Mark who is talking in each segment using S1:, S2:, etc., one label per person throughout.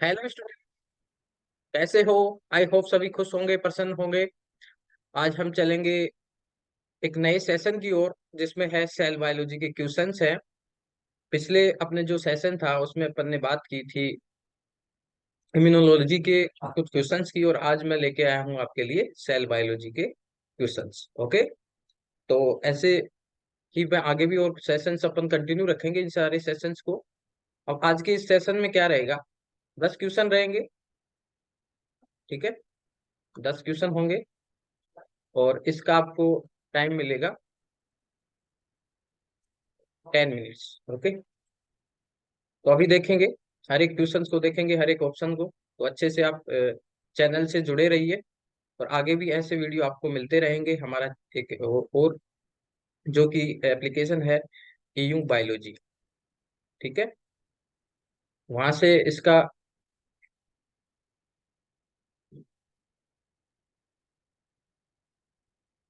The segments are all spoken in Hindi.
S1: हेलो स्टूडेंट, कैसे हो? आई होप सभी खुश होंगे, प्रसन्न होंगे। आज हम चलेंगे एक नए सेशन की ओर, जिसमें है सेल बायोलॉजी के क्वेश्चंस हैं। पिछले अपने जो सेशन था उसमें अपन ने बात की थी इम्यूनोलॉजी के कुछ क्वेश्चंस की, और आज मैं लेके आया हूँ आपके लिए सेल बायोलॉजी के क्वेश्चंस। ओके, तो ऐसे ही मैं आगे भी और सेशंस अपन कंटिन्यू रखेंगे इन सारे सेशंस को। अब आज के इस सेशन में क्या रहेगा, 10 क्वेश्चन रहेंगे। ठीक है, 10 क्वेश्चन होंगे और इसका आपको टाइम मिलेगा 10 मिनट्स। ओके, तो अभी देखेंगे, हर एक क्वेश्चन को देखेंगे, हर एक ऑप्शन को। तो अच्छे से आप चैनल से जुड़े रहिए, और आगे भी ऐसे वीडियो आपको मिलते रहेंगे। हमारा एक और जो कि एप्लीकेशन है ईयू बायोलॉजी, ठीक है, वहां से इसका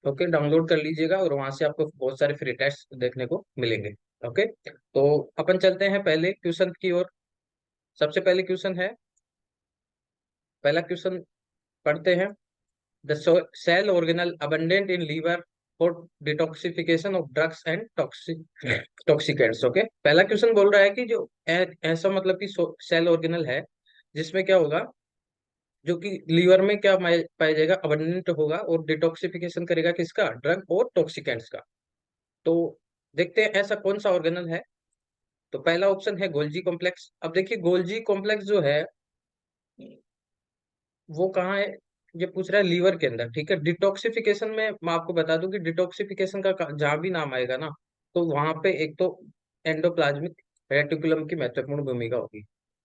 S1: ओके डाउनलोड कर लीजिएगा, और वहां से आपको बहुत सारे फ्री टेस्ट देखने को मिलेंगे। ओके, तो अपन चलते हैं पहले क्वेश्चन की ओर। सबसे पहले क्वेश्चन है, पहला क्वेश्चन पढ़ते हैं। The cell organelle abundant in liver for detoxification of drugs and toxicants। Okay, पहला क्वेश्चन बोल रहा है कि जो ऐसा मतलब कि सेल ऑर्गेनल है जिसमें क्या होगा, जो कि लीवर में क्या पाया जाएगा, अबंडेंट होगा और डिटॉक्सिफिकेशन करेगा किसका, ड्रग और टॉक्सिकेंट्स का। तो देखते हैं ऐसा कौन सा ऑर्गेनल है। तो पहला ऑप्शन है गोल्जी कॉम्प्लेक्स। अब देखिए गोल्जी कॉम्प्लेक्स जो है वो कहाँ है, ये पूछ रहा है लीवर के अंदर। ठीक है, डिटॉक्सिफिकेशन में मैं आपको बता दूं कि डिटॉक्सिफिकेशन का जहां भी नाम आएगा ना, तो वहां पे एक तो एंडोप्लाज्मिक रेटिकुलम की महत्वपूर्ण भूमिका होगी।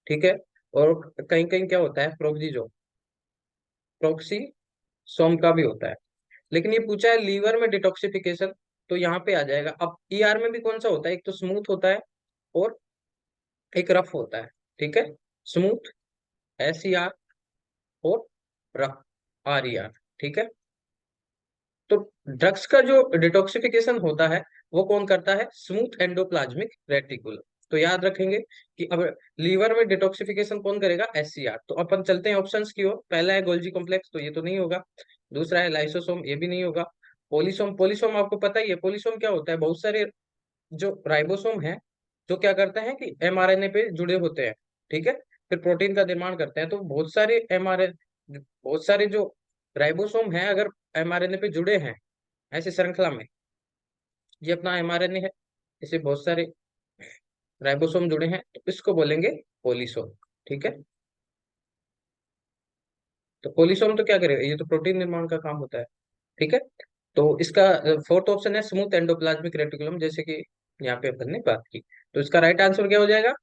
S1: ठीक है, और कहीं कहीं क्या होता है, प्रोक्सी सोम का भी होता है। लेकिन ये पूछा है लीवर में डिटॉक्सिफिकेशन, तो यहाँ पे आ जाएगा। अब ईआर में भी कौन सा होता है, एक तो स्मूथ होता है और एक रफ होता है। ठीक है, स्मूथ SER और रफ RER। ठीक है, तो ड्रग्स का जो डिटॉक्सिफिकेशन होता है वो कौन करता है, स्मूथ एंडोप्लाज्मिक रेटिकुलम। तो याद रखेंगे कि अब लीवर में डिटॉक्सिफिकेशन कौन करेगा, SCR। तो अपन चलते हैं ऑप्शंस की ओर। पहला है गोल्जी कॉम्प्लेक्स, तो ये तो नहीं होगा। दूसरा है लाइसोसोम, ये भी नहीं होगा। पोलिसोम, पोलिसोम आपको पता ही है, पोलिसोम क्या होता है, बहुत सारे जो राइबोसोम है जो क्या करते हैं कि mRNA पे जुड़े होते हैं। ठीक है, फिर प्रोटीन का निर्माण करते हैं। तो बहुत सारे जो राइबोसोम है अगर mRNA पे जुड़े हैं ऐसे श्रृंखला में, ये अपना mRNA है, इसे बहुत सारे राइबोसोम जुड़े हैं, तो इसको बोलेंगे पोलिसोम। ठीक है, तो पोलिसोम तो क्या करेगा, ये तो प्रोटीन निर्माण का काम होता है। ठीक है, तो इसका फोर्थ ऑप्शन है स्मूथ एंडोप्लाज्मिक रेटिकुलम, जैसे कि यहाँ पे अपन ने बात की। तो इसका राइट आंसर क्या हो जाएगा,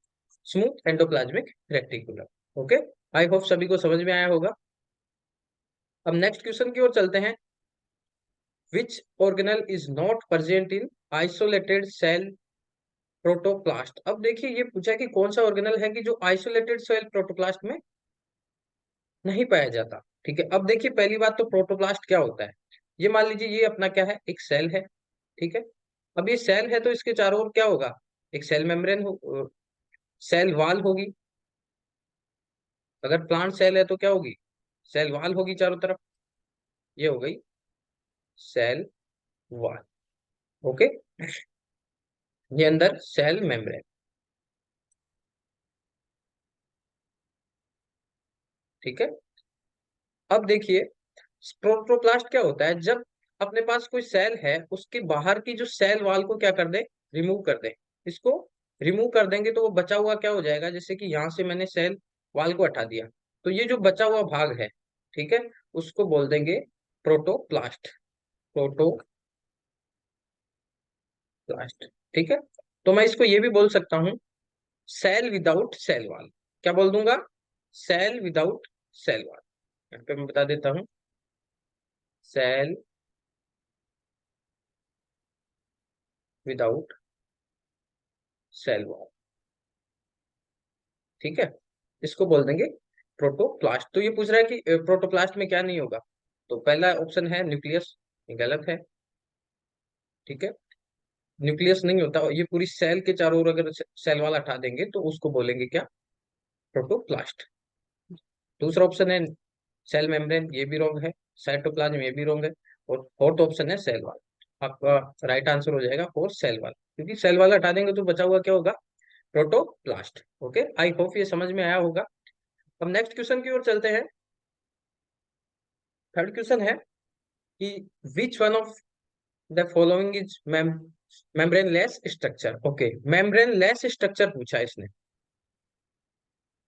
S1: smooth endoplasmic reticulum. Okay, I hope सभी को समझ में आया होगा। अब नेक्स्ट क्वेश्चन की ओर चलते हैं। Which organelle is not present in isolated cell protoplast. अब देखिए ये पूछा कि कौन सा ऑर्गेनल है कि जो आइसोलेटेड सेल प्रोटोप्लास्ट में नहीं पाया जाता। ठीक है, अब देखिए पहली बात तो प्रोटोप्लास्ट क्या होता है। ये मान लीजिए ये अपना क्या है, एक सेल है। ठीक है, अब ये सेल है तो इसके चारों ओर क्या होगा, एक सेल मेम्ब्रेन हो, सेल वॉल होगी। अगर प्लांट सेल है तो क्या होगी, सेल वॉल होगी चारों तरफ। ये हो गई सेल वॉल। ओके, ये अंदर सेल मेम्ब्रेन। ठीक है, अब देखिए प्रोटोप्लास्ट क्या होता है, जब अपने पास कोई सेल है उसके बाहर की जो सेल वॉल को क्या कर दे, रिमूव कर दे। इसको रिमूव कर देंगे तो वो बचा हुआ क्या हो जाएगा, जैसे कि यहां से मैंने सेल वॉल को हटा दिया, तो ये जो बचा हुआ भाग है, ठीक है, उसको बोल देंगे प्रोटोप्लास्ट। प्रोटोप्लास्ट। ठीक है, तो मैं इसको ये भी बोल सकता हूँ सेल विदाउट सेल वॉल। क्या बोल दूंगा, सेल विदाउट सेल वॉल। यहाँ पे मैं बता देता हूँ, सेल विदाउट सेल वॉल। ठीक है, इसको बोल देंगे प्रोटोप्लास्ट। तो ये पूछ रहा है कि प्रोटोप्लास्ट में क्या नहीं होगा, तो पहला ऑप्शन है न्यूक्लियस, ये गलत है। ठीक है, न्यूक्लियस नहीं होता, और ये पूरी सेल के चारों ओर अगर सेल वाला हटा देंगे तो उसको बोलेंगे क्या, प्रोटोप्लास्ट। दूसरा ऑप्शन है सेल मेम्ब्रेन, ये भी रॉन्ग है। साइटोप्लाज्म, ये भी रॉन्ग है। और फोर्थ ऑप्शन है सेल वाल। आपका राइट आंसर हो जाएगा फोर सेल वाल, क्योंकि सेल वाल हटा देंगे तो बचा हुआ क्या होगा, प्रोटोप्लास्ट। ओके, आई होप ये समझ में आया होगा। अब नेक्स्ट क्वेश्चन की ओर चलते हैं। थर्ड क्वेश्चन है कि which one of the following is membraneless structure. Okay, membraneless structure पूछा है इसने।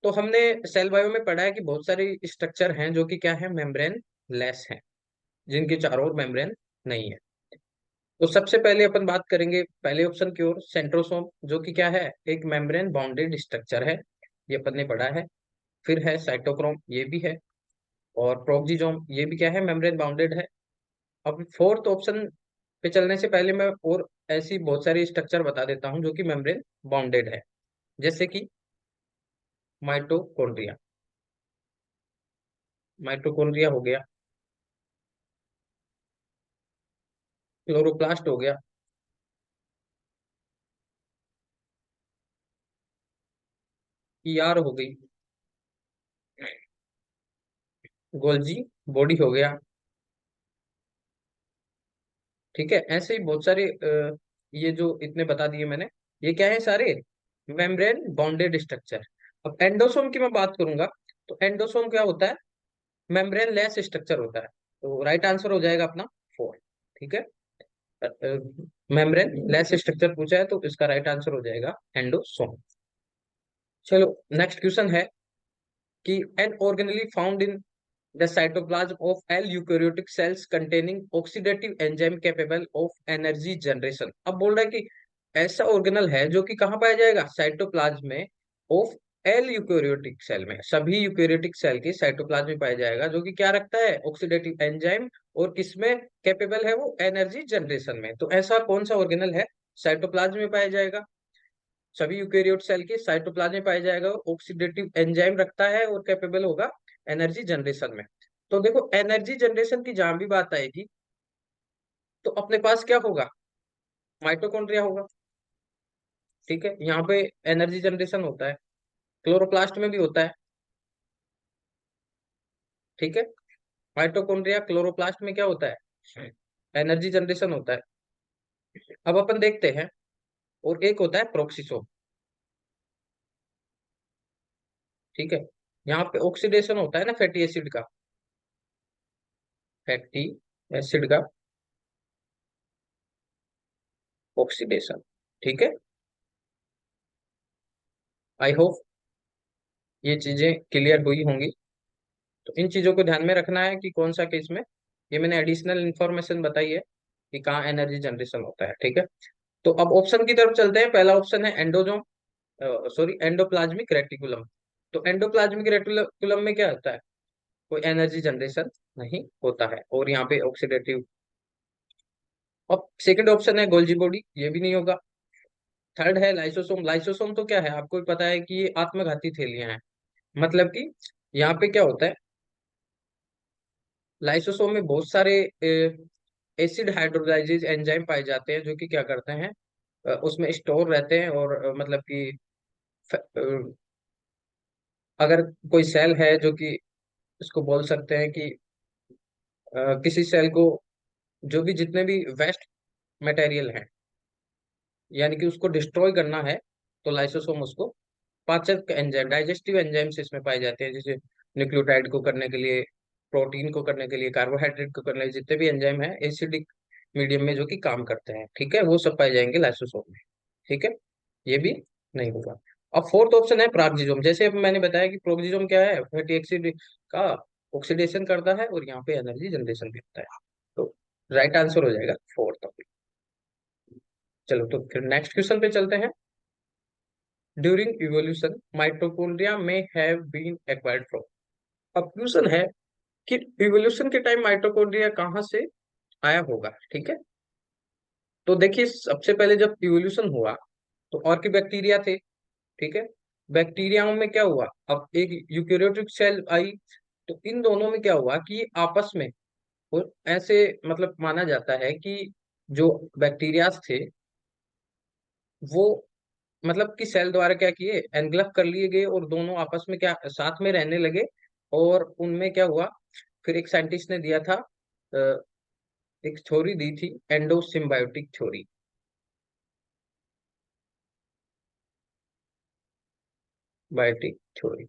S1: तो हमने सेल बायो में पढ़ा है कि बहुत सारे स्ट्रक्चर हैं जो कि क्या है, मेम्ब्रेन लेस हैं, जिनके चारों ओर मेम्ब्रेन नहीं है। तो सबसे पहले अपन बात करेंगे पहले ऑप्शन की ओर, सेंट्रोसोम, जो कि क्या है, एक मेम्ब्रेन बाउंडेड स्ट्रक्चर है, ये अपन ने पढ़ा है। फिर है साइटोक्रोम, ये भी है। और प्रोक्सिजोम, ये भी क्या है, मेम्ब्रेन बाउंडेड है। अब फोर्थ ऑप्शन पे चलने से पहले मैं और ऐसी बहुत सारी स्ट्रक्चर बता देता हूँ जो कि मेम्ब्रेन बाउंडेड है, जैसे कि माइटोकॉन्ड्रिया, माइटोकॉन्ड्रिया हो गया, क्लोरोप्लास्ट हो गया, ईआर हो गई, गोल्जी बॉडी हो गया। ठीक है, ऐसे ही बहुत सारे ये जो इतने बता दिए मैंने, ये क्या है सारे, मेम्ब्रेन बाउंडेड स्ट्रक्चर। अब एंडोसोम की मैं बात करूंगा, तो एंडोसोम क्या होता है, मेम्ब्रेन लेस स्ट्रक्चर होता है। तो राइट आंसर हो जाएगा अपना फोर। ठीक है, मेम्ब्रेन लेस स्ट्रक्चर पूछा है तो इसका राइट आंसर हो जाएगा एंडोसोम। चलो, नेक्स्ट क्वेश्चन है कि an organelle found in the cytoplasm of all eukaryotic cells containing oxidative enzyme capable of energy generation। अब बोल रहा है कि ऐसा ऑर्गेनल है जो कि कहाँ पाया जाएगा, साइटोप्लाज्म में ऑफ एल यूकेरियोटिक सेल में, सभी यूकेरियोटिक सेल के साइटोप्लाज्म में पाया जाएगा, जो कि क्या रखता है, ऑक्सीडेटिव एंजाइम, और किसमें कैपेबल है वो, एनर्जी जनरेशन में। तो ऐसा कौन सा ऑर्गेनल है, साइटोप्लाज्म में पाया जाएगा, सभी यूकेरियोट सेल के साइटोप्लाज्म में पाया जाएगा, ऑक्सीडेटिव एंजाइम रखता है और कैपेबल होगा एनर्जी जनरेशन में। तो देखो, एनर्जी जनरेशन की जहां भी बात आएगी तो अपने पास क्या होगा, माइटोकॉन्ड्रिया होगा। ठीक है, यहाँ पे एनर्जी जनरेशन होता है, क्लोरोप्लास्ट में भी होता है। ठीक है, माइटोकॉन्ड्रिया क्लोरोप्लास्ट में क्या होता है, एनर्जी जनरेशन होता है। अब अपन देखते हैं, और एक होता है प्रोक्सिसोम। ठीक है, यहाँ पे ऑक्सीडेशन होता है ना फैटी एसिड का, फैटी एसिड का ऑक्सीडेशन। ठीक है, आई होप ये चीजें क्लियर हुई होंगी। तो इन चीजों को ध्यान में रखना है कि कौन सा केस में, ये मैंने एडिशनल इंफॉर्मेशन बताई है कि कहाँ एनर्जी जनरेशन होता है। ठीक है, तो अब ऑप्शन की तरफ चलते हैं। पहला ऑप्शन है एंडोजोम, सॉरी एंडोप्लाज्मिक रेटिकुलम। तो एंडोप्लाज्मिक रेटिकुलम में क्या होता है, कोई एनर्जी जनरेशन नहीं होता है, और यहाँ पे ऑक्सीडेटिव। अब सेकंड ऑप्शन है गोल्जी बॉडी, ये भी नहीं होगा। थर्ड है लाइसोसोम। लाइसोसोम तो क्या है, आपको भी पता है कि ये आत्मघाती थैलियां हैं। मतलब कि यहाँ पे क्या होता है, लाइसोसोम में बहुत सारे एसिड हाइड्रोलाइजेज एंजाइम पाए जाते हैं, जो कि क्या करते हैं, उसमें स्टोर रहते हैं। और मतलब कि अगर कोई सेल है जो कि, इसको बोल सकते हैं कि किसी सेल को जो भी जितने भी वेस्ट मटेरियल हैं, यानी कि उसको डिस्ट्रॉय करना है, तो लाइसोसोम उसको, पाचक एंजाइम, डाइजेस्टिव एंजाइम्स इसमें पाए जाते हैं, जैसे न्यूक्लियोटाइड को करने के लिए, प्रोटीन को करने के लिए, कार्बोहाइड्रेट को करने के लिए, जितने भी एंजाइम है एसिडिक मीडियम में जो कि काम करते हैं, ठीक है, वो सब पाए जाएंगे लाइसोसोम में। ठीक है, ये भी नहीं होगा। अब फोर्थ ऑप्शन है प्राक्सिजोम। जैसे अब मैंने बताया कि प्रोक्सिजोम क्या है, फैटी एसिड का ऑक्सीडेशन करता है, और यहाँ पे एनर्जी जनरेशन भी होता है। तो राइट आंसर हो जाएगा फोर्थ। चलो, तो फिर नेक्स्ट क्वेश्चन पे चलते हैं। ड्यूरिंग इवोल्यूशन माइटोकॉन्ड्रिया में हैव बीन एक्वायर्ड फ्रॉम। अब क्वेश्चन है कि इवोल्यूशन के टाइम माइटोकॉन्ड्रिया कहाँ से आया होगा। ठीक है, तो देखिए, सबसे पहले जब इवोल्यूशन हुआ तो और के बैक्टीरिया थे। ठीक है, बैक्टीरियाओं में क्या हुआ, अब एक यूकेरियोटिक सेल आई, तो इन दोनों में क्या हुआ कि ये आपस में, और ऐसे मतलब माना जाता है कि जो बैक्टीरियाज थे वो, मतलब कि सेल द्वारा क्या किए, एनगल्फ कर लिए गए, और दोनों आपस में क्या साथ में रहने लगे, और उनमें क्या हुआ, फिर एक साइंटिस्ट ने दिया था, अ, एक थ्योरी दी थी, एंडोसिम्बायोटिक थ्योरी। Biotic theory.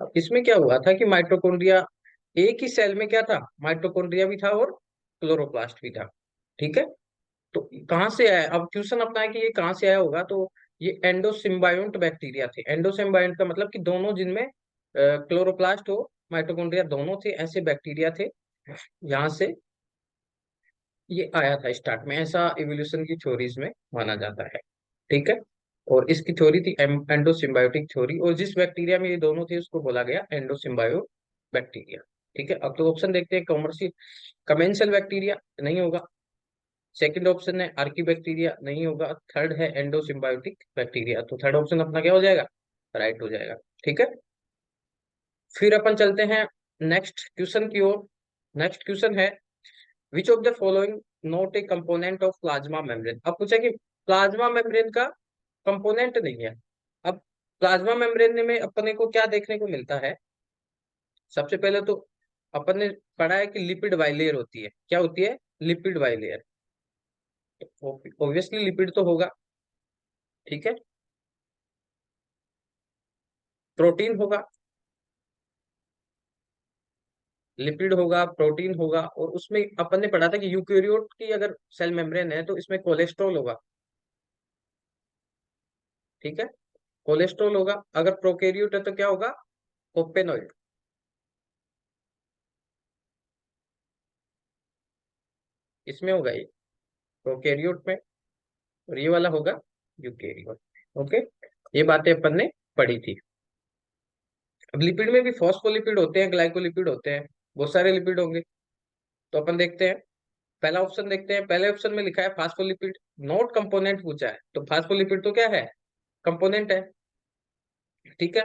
S1: अब इसमें क्या हुआ था कि माइटोकॉन्ड्रिया, एक ही सेल में क्या था, माइटोकॉन्ड्रिया भी था और क्लोरोप्लास्ट भी था। ठीक है। तो कहाँ से आया, अब क्वेश्चन अपना है कि ये कहाँ से आया होगा, तो ये एंडोसिम्बायोट बैक्टीरिया थे। एंडोसिम्बायोट का मतलब कि दोनों, जिनमें क्लोरोप्लास्ट हो माइटोकॉन्ड्रिया दोनों थे, ऐसे बैक्टीरिया थे। यहाँ से ये आया था स्टार्ट में, ऐसा इवोल्यूशन की थ्योरीज में माना जाता है। ठीक है। और इसकी थ्योरी थी एंडोसिम्बायोटिक थ्योरी, और जिस बैक्टीरिया में ये दोनों थे उसको बोला गया एंडोसिम्बायो बैक्टीरिया। ठीक है। अब तो ऑप्शन देखते हैं, कॉमर्शियल कमेंशियल बैक्टीरिया नहीं होगा। सेकंड ऑप्शन है आर्की बैक्टीरिया नहीं होगा। थर्ड है एंडोसिम्बायोटिक बैक्टीरिया, तो थर्ड ऑप्शन अपना क्या हो जाएगा, राइट हो जाएगा। ठीक है। फिर अपन चलते हैं नेक्स्ट क्वेश्चन की ओर। नेक्स्ट क्वेश्चन है, विच of the following not a component of plasma membrane. अब पूछा कि प्लाज्मा मेम्ब्रेन का कंपोनेंट नहीं है। अब प्लाज्मा मेम्ब्रेन में अपने को क्या देखने को मिलता है, सबसे पहले तो अपन ने पढ़ा है कि लिपिड बाइलेयर होती है। क्या होती है, लिपिड बाइलेयर। ऑब्वियसली लिपिड तो होगा। ठीक है। प्रोटीन होगा, लिपिड होगा, प्रोटीन होगा, और उसमें अपन ने पढ़ा था कि यूकेरियोट की अगर सेल मेम्ब्रेन है तो इसमें कोलेस्ट्रॉल होगा। ठीक है। कोलेस्ट्रॉल होगा। अगर प्रोकैरियोट है तो क्या होगा, ओपेनोइड। इसमें होगा ये प्रोकैरियोट में, और ये वाला होगा यूकेरियोट। ओके। ये बातें अपन ने पढ़ी थी। अब लिपिड में भी फॉस्फोलिपिड होते हैं, ग्लाइकोलिपिड होते हैं, बहुत सारे लिपिड होंगे। तो अपन देखते हैं, पहला ऑप्शन देखते हैं। पहले ऑप्शन में लिखा है फास्फोलिपिड, नॉट कंपोनेंट पूछा है, तो फास्फोलिपिड तो क्या है, कंपोनेंट है। ठीक है।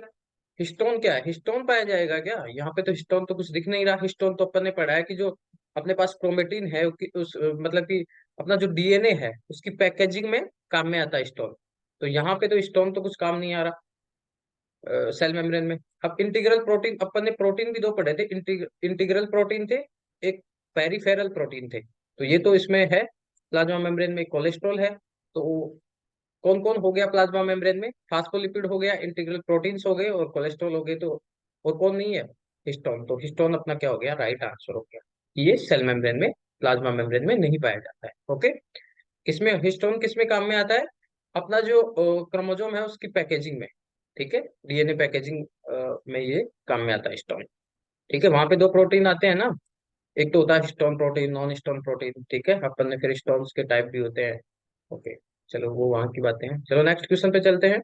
S1: हिस्टोन क्या है, हिस्टोन पाया जाएगा क्या, यहाँ पे तो हिस्टोन तो कुछ दिख नहीं रहा। हिस्टोन तो अपन ने पढ़ा है कि जो अपने पास क्रोमेटिन है मतलब कि अपना जो डीएनए है उसकी पैकेजिंग में काम में आता है हिस्टोन। तो यहाँ पे तो हिस्टोन तो कुछ काम नहीं आ रहा सेल मेम्ब्रेन में। अब इंटीग्रल प्रोटीन, अपन ने प्रोटीन भी दो पढ़े थे, इंटीग्रल प्रोटीन थे, एक पेरिफेरल प्रोटीन थे। तो ये तो इसमें है, प्लाज्मा मेम्ब्रेन में कोलेस्ट्रॉल है। तो कौन कौन हो गया प्लाज्मा मेम्ब्रेन में, फास्फोलिपिड हो गया, इंटीग्रल प्रोटीन्स हो गए, और कोलेस्ट्रॉल हो गए। तो और कौन नहीं है, हिस्टोन। तो हिस्टोन अपना क्या हो गया, राइट आंसर हो गया। ये सेल मेम्ब्रेन में, प्लाज्मा मेम्ब्रेन में नहीं पाया जाता है। ओके। किसमें हिस्टोन किसमें काम में आता है, अपना जो क्रोमोजोम है उसकी पैकेजिंग में। ठीक है। डीएनए पैकेजिंग में ये काम में आता है हिस्टोन। ठीक है। वहां पे दो प्रोटीन आते हैं ना, एक तो होता है histone protein, non histone protein. ठीक है। अपन ने फिर हिस्टोन्स के टाइप भी होते हैं। ओके। चलो वो वहां की बातें हैं, चलो नेक्स्ट क्वेश्चन पे चलते हैं।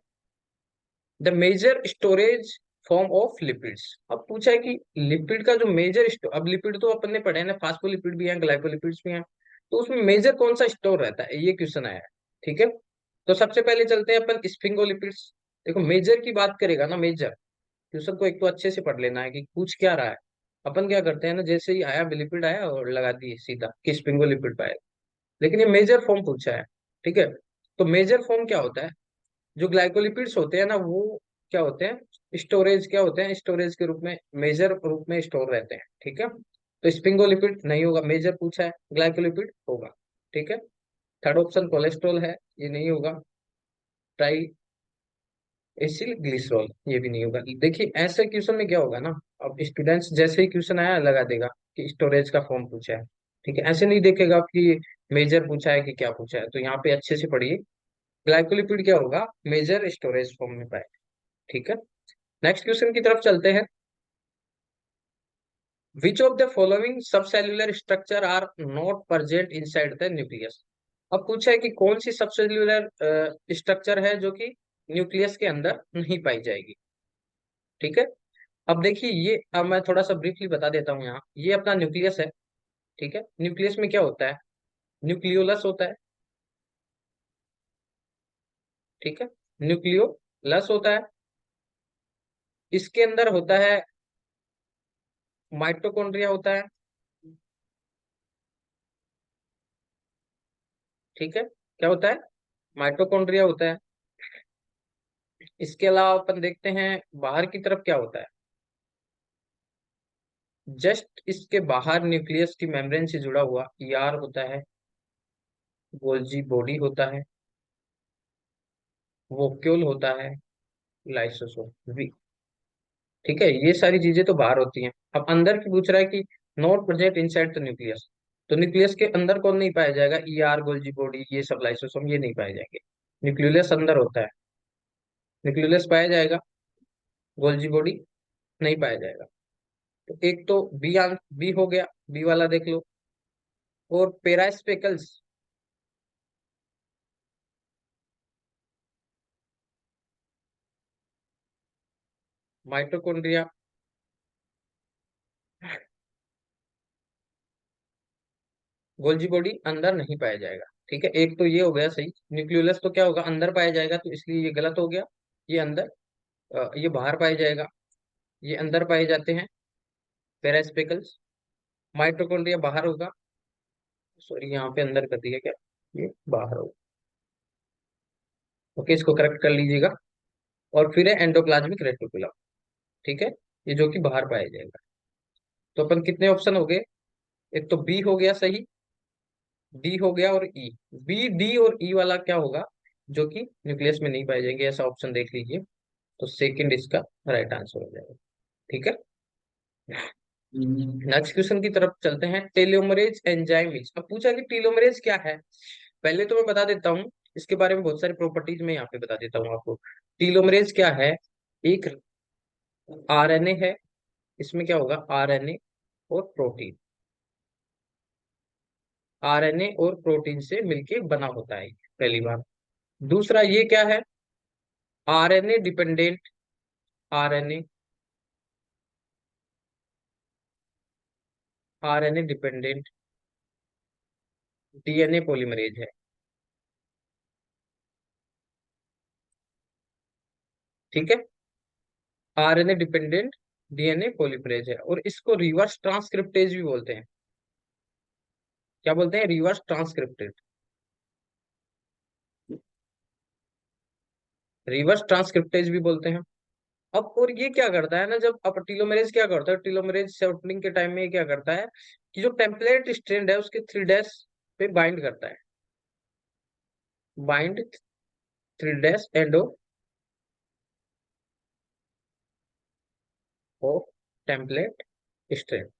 S1: The major storage form of lipids. अब पूछा है कि लिपिड का जो मेजर स्टोर, अब लिपिड तो अपन ने पढ़े हैं ना, फास्फोलिपिड भी हैं, ग्लाइकोलिपिड्स भी हैं, तो उसमें मेजर कौन सा स्टोर रहता है, ये क्वेश्चन आया है। ठीक है। तो सबसे पहले चलते हैं अपन स्फिंगोलिपिड्स। देखो मेजर की बात करेगा ना, मेजर क्वेश्चन को एक तो अच्छे से पढ़ लेना है कि पूछ क्या रहा है। अपन क्या करते हैं ना, जैसे ही आया लिपिड आया और लगा दिए सीधा कि स्फिंगोलिपिड पाएगा, लेकिन ये मेजर फॉर्म पूछा है। ठीक है। तो मेजर फॉर्म क्या होता है, जो ग्लाइकोलिपिड्स होते हैं ना वो क्या होते हैं, स्टोरेज क्या होते हैं, स्टोरेज के रूप में, मेजर रूप में स्टोर रहते हैं। ठीक है। तो स्पिंगोलिपिड नहीं होगा, मेजर पूछा है, ग्लाइकोलिपिड होगा। ठीक है। थर्ड ऑप्शन कोलेस्ट्रॉल है, ये नहीं होगा। ट्राई एसिल ग्लिसरॉल, ये भी नहीं होगा। देखिए ऐसे क्वेश्चन में क्या होगा ना, अब स्टूडेंट्स जैसे ही क्वेश्चन आया लगा देगा कि स्टोरेज का फॉर्म पूछा है। ठीक है। ऐसे नहीं देखेगा कि मेजर पूछा है कि क्या पूछा है। तो यहाँ पे अच्छे से पढ़िए, ग्लाइकोलिपिड क्या होगा, मेजर स्टोरेज फॉर्म में पाए। ठीक है। नेक्स्ट क्वेश्चन की तरफ चलते हैं। Which of the following subcellular structure are not present inside the nucleus. अब पूछा है कि कौन सी सबसेल्यूलर स्ट्रक्चर है जो कि न्यूक्लियस के अंदर नहीं पाई जाएगी। ठीक है। अब देखिए ये, अब मैं थोड़ा सा ब्रीफली बता देता हूँ, यहाँ ये अपना न्यूक्लियस है। ठीक है। न्यूक्लियस में क्या होता है, न्यूक्लियोलस होता है। ठीक है। न्यूक्लियोलस होता है। इसके अंदर होता है माइटोकॉन्ड्रिया होता है। ठीक है। क्या होता है, माइटोकॉन्ड्रिया होता है। इसके अलावा अपन देखते हैं बाहर की तरफ क्या होता है। जस्ट इसके बाहर न्यूक्लियस की मेम्ब्रेन से जुड़ा हुआ ईआर होता है, गोल्जी बॉडी होता है, वोक्यूल होता है, लाइसोसोम वी। ठीक है, ये सारी चीजें तो बाहर होती हैं। अब अंदर की पूछ रहा है कि not present inside the nucleus, तो न्यूक्लियस के अंदर कौन नहीं पाया जाएगा? ईआर, गोल्जी बॉडी, ये सब लाइसोसोम ये नहीं पाए जाएंगे। न्यूक्लियस अंदर होता है, न्यूक्लियस पाया जाएगा, गोल्जी बॉडी नहीं पाया जाएगा। तो एक तो बी, बी हो गया, बी वाला देख लो। और पेरास्पेकल्स, माइटोकॉन्ड्रिया, गोल्जी बॉडी अंदर नहीं पाया जाएगा। ठीक है, एक तो ये हो गया सही। न्यूक्लियस तो क्या होगा, अंदर पाया जाएगा, तो इसलिए ये गलत हो गया। ये अंदर, ये बाहर पाया जाएगा, ये अंदर पाए जाते हैं पेरास्पेकल्स। माइटोकॉन्ड्रिया बाहर होगा, सॉरी यहाँ पे अंदर कर दिया क्या, ये बाहर होगा। ओके, इसको करेक्ट कर लीजिएगा। और फिर है एंडोप्लाज्मिक रेटिकुलम। ठीक है, ये जो कि बाहर पाया जाएगा। तो अपन कितने ऑप्शन हो गए? एक तो बी हो गया सही, डी हो गया, और ई। बी, डी और ई वाला क्या होगा, जो कि न्यूक्लियस में नहीं पाए जाएंगे, ऐसा ऑप्शन देख लीजिए। तो सेकंड इसका राइट आंसर हो जाएगा। ठीक है, नेक्स्ट क्वेश्चन की तरफ चलते हैं। टेलोमरेज एंजाइम इज, अब पूछा कि टेलोमरेज क्या है। पहले तो मैं बता देता हूँ इसके बारे में, बहुत सारी प्रॉपर्टीज में यहाँ पे बता देता हूँ आपको। टेलोमरेज क्या है? एक आरएनए है, इसमें क्या होगा, आरएनए और प्रोटीन, आरएनए और प्रोटीन से मिलके बना होता है, पहली बात। दूसरा ये क्या है, RNA dependent, RNA, RNA dependent DNA polymerase है। ठीक है, आरएनए डिपेंडेंट डीएनए पॉलीमरेज है, और इसको रिवर्स ट्रांसक्रिप्टेज भी बोलते हैं। क्या बोलते हैं? रिवर्स ट्रांसक्रिप्टेज, रिवर्स ट्रांसक्रिप्टेज भी बोलते हैं। अब और ये क्या करता है ना, जब अब टीलोमरेज क्या करता है, टीलोमरेज शॉर्टनिंग के टाइम में ये क्या करता है कि जो टेम्पलेट स्ट्रैंड है उसके 3' पे बाइंड करता है, bind 3' end of template strand.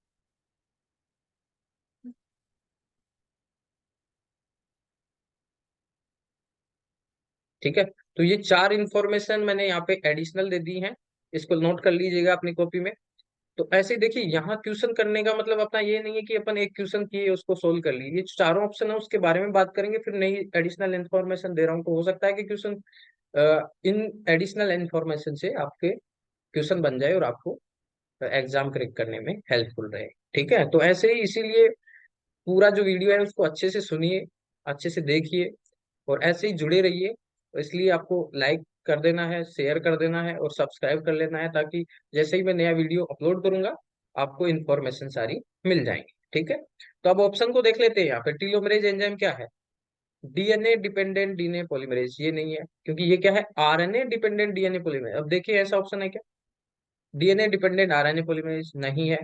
S1: ठीक है, तो ये चार इंफॉर्मेशन मैंने यहाँ पे एडिशनल दे दी हैं, इसको नोट कर लीजिएगा अपनी कॉपी में। तो ऐसे ही देखिए, यहाँ क्वेश्चन करने का मतलब अपना ये नहीं है कि अपन एक क्वेश्चन किए उसको सोल्व कर लिए। ये चारों ऑप्शन है उसके बारे में बात करेंगे, फिर नई एडिशनल इन्फॉर्मेशन दे रहा हूँ, तो हो सकता है कि क्वेश्चन इन एडिशनल इन्फॉर्मेशन से आपके क्वेश्चन बन जाए और आपको एग्जाम क्रैक करने में हेल्पफुल रहे। ठीक है, तो ऐसे ही इसीलिए पूरा जो वीडियो है उसको अच्छे से सुनिए, अच्छे से देखिए, और ऐसे ही जुड़े रहिए। तो इसलिए आपको लाइक कर देना है, शेयर कर देना है, और सब्सक्राइब कर लेना है, ताकि जैसे ही मैं नया वीडियो अपलोड करूंगा आपको इन्फॉर्मेशन सारी मिल जाएंगी। ठीक है, तो अब ऑप्शन को देख लेते हैं। यहाँ पे टीलोमरेज एंजाइम क्या है? डीएनए डिपेंडेंट डीएनए पॉलीमरेज, ये नहीं है, क्योंकि ये क्या है, आरएनए डिपेंडेंट डीएनए पॉलीमरेज। अब देखिए ऐसा ऑप्शन है क्या, डीएनए डिपेंडेंट आरएनए पॉलीमरेज नहीं है,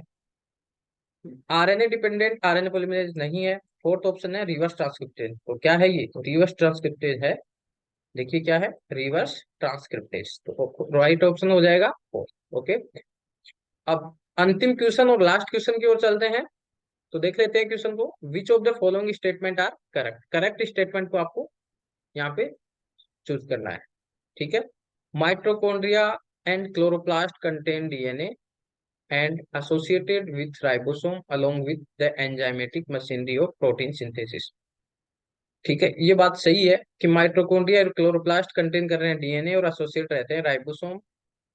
S1: आरएनए डिपेंडेंट आरएनए पॉलीमरेज नहीं है। फोर्थ ऑप्शन है रिवर्स ट्रांसक्रिप्टेज, तो क्या है ये, रिवर्स ट्रांसक्रिप्टेज है। देखिए क्या है, रिवर्स ट्रांसक्रिप्टेज, तो राइट ऑप्शन हो जाएगा फोर्थ। ओके, अब अंतिम क्वेश्चन और लास्ट क्वेश्चन की ओर चलते हैं। तो देख लेते हैं क्वेश्चन को। Which of the following statement are correct, correct statement को आपको यहाँ पे चूज करना है। ठीक है, mitochondria and chloroplast contain DNA and associated with ribosome along with the enzymatic machinery of protein synthesis। ठीक है, ये बात सही है कि माइटोकॉन्ड्रिया और क्लोरोप्लास्ट कंटेन कर रहे हैं डीएनए और एसोसिएट रहते हैं राइबोसोम,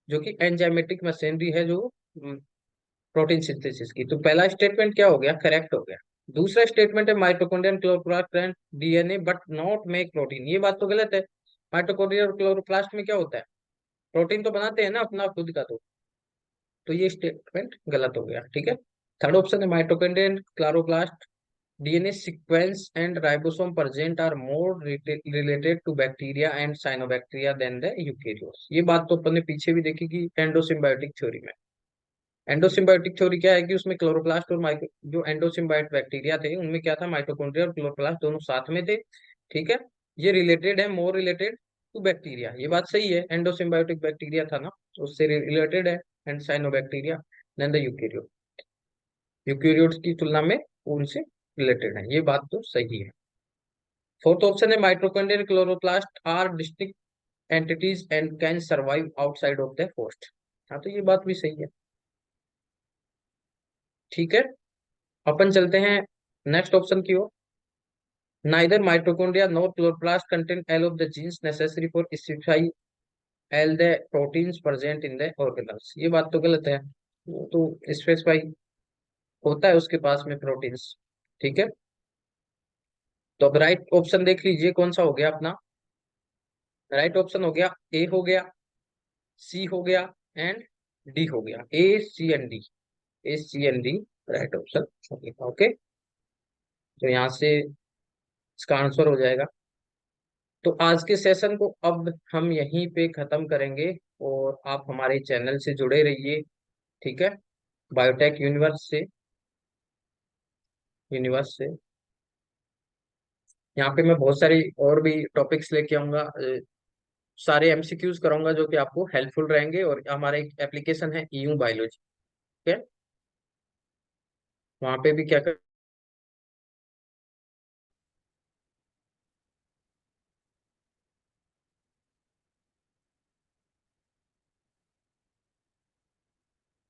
S1: जो कि एंजाइमेटिक मशीनरी है जो प्रोटीन सिंथेसिस की। तो पहला स्टेटमेंट क्या हो गया, करेक्ट हो गया। दूसरा स्टेटमेंट है mitochondria and chloroplast DNA but not make protein, ये बात तो गलत है। माइटोकॉन्ड्रिया और क्लोरोप्लास्ट में क्या होता है, प्रोटीन तो बनाते हैं ना अपना खुद का, तो ये स्टेटमेंट गलत हो गया। ठीक है, थर्ड ऑप्शन है mitochondria and chloroplast DNA sequence and ribosome present are more related to bacteria and cyanobacteria then the eukaryotes. ये बात तो अपन ने पीछे भी देखी कि एंडोसिम्बायोटिक थ्योरी में। एंडोसिम्बायोटिक थ्योरी क्या है कि उसमें क्लोरोप्लास्ट और माइक्रो जो एंडोसिम्बायोट बैक्टीरिया थे उनमें क्या था, माइटोकॉन्ड्रिया और क्लोरोप्लास्ट दोनों साथ में थे। ठीक है, ये रिलेटेड है, मोर रिलेटेड टू बैक्टीरिया, ये बात सही है। एंडोसिम्बायोटिक बैक्टीरिया था ना, तो उससे रिलेटेड है। And cyanobacteria then the eukaryote, eukaryotes की तुलना में वो उनसे रिलेटेड है, ये बात तो सही है। फोर्थ ऑप्शन है mitochondria chloroplast are distinct entities and can survive outside of the host. हाँ, तो ये बात भी सही है। ठीक है, अपन चलते हैं नेक्स्ट ऑप्शन की ओर। Neither mitochondria nor chloroplast contain all of the genes necessary for specify all the proteins present in the organelles. ये बात तो गलत है, वो तो स्पेसिफाई होता है उसके पास में प्रोटीन्स। ठीक है, तो अब राइट ऑप्शन देख लीजिए कौन सा हो गया अपना। राइट ऑप्शन हो गया ए हो गया, सी हो गया एंड डी हो गया। A C and D, A C and D right option हो गया। ओके, तो यहाँ से इसका आंसर हो जाएगा। तो आज के सेशन को अब हम यहीं पे खत्म करेंगे, और आप हमारे चैनल से जुड़े रहिए। ठीक है, बायोटेक यूनिवर्स से यहाँ पे मैं बहुत सारी और भी टॉपिक्स लेके आऊंगा, सारे एमसीक्यूज कराऊंगा जो कि आपको हेल्पफुल रहेंगे। और हमारा एक एप्लीकेशन है ईयू बायोलॉजी। ठीक है, वहाँ पे भी क्या